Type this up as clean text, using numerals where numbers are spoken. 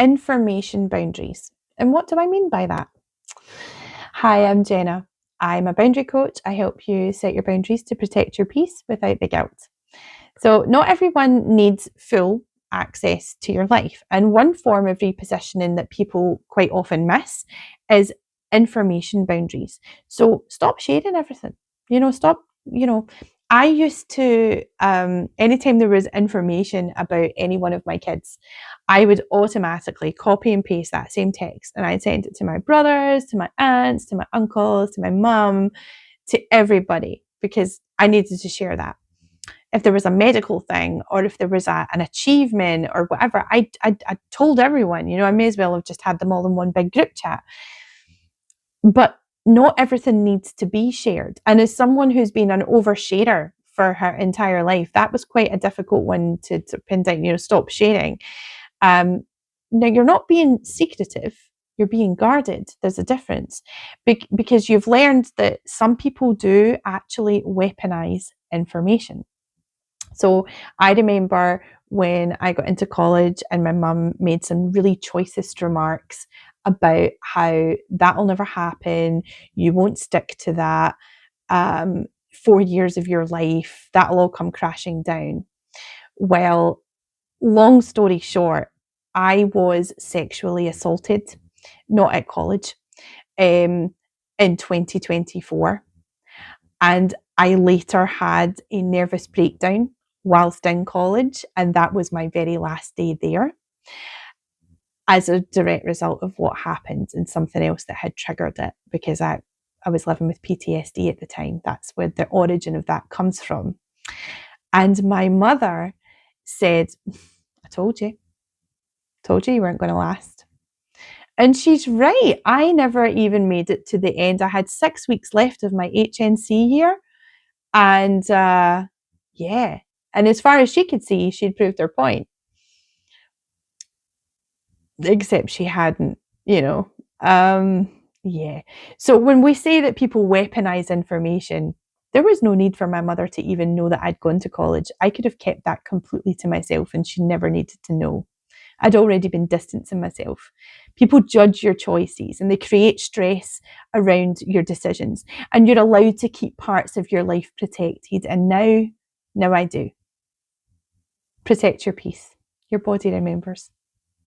information boundaries. And what do I mean by that? Hi, I'm Jenna. I'm a boundary coach. I help you set your boundaries to protect your peace without the guilt. So, not everyone needs full access to your life. And one form of repositioning that people quite often miss is information boundaries. So, stop sharing everything. Stop, I used to, anytime there was information about any one of my kids, I would automatically copy and paste that same text and I'd send it to my brothers, to my aunts, to my uncles, to my mum, to everybody because I needed to share that. If there was a medical thing or if there was an achievement or whatever, I told everyone, I may as well have just had them all in one big group chat. But not everything needs to be shared. And as someone who's been an oversharer for her entire life, that was quite a difficult one to pin down, stop sharing. Now, you're not being secretive, you're being guarded. There's a difference because you've learned that some people do actually weaponize information. So I remember when I got into college and my mum made some really choicest remarks about how that'll never happen, you won't stick to that, 4 years of your life, that'll all come crashing down. Well, long story short, I was sexually assaulted, not at college, in 2024. And I later had a nervous breakdown whilst in college, and that was my very last day there as a direct result of what happened and something else that had triggered it because I was living with PTSD at the time. That's where the origin of that comes from. And my mother said, I told you you weren't going to last. And she's right. I never even made it to the end. I had 6 weeks left of my HNC year. And yeah. And as far as she could see, she'd proved her point. Except she hadn't, yeah. So when we say that people weaponize information, there was no need for my mother to even know that I'd gone to college. I could have kept that completely to myself and she never needed to know. I'd already been distancing myself. People judge your choices and they create stress around your decisions. And you're allowed to keep parts of your life protected. And now I do. Protect your peace. Your body remembers.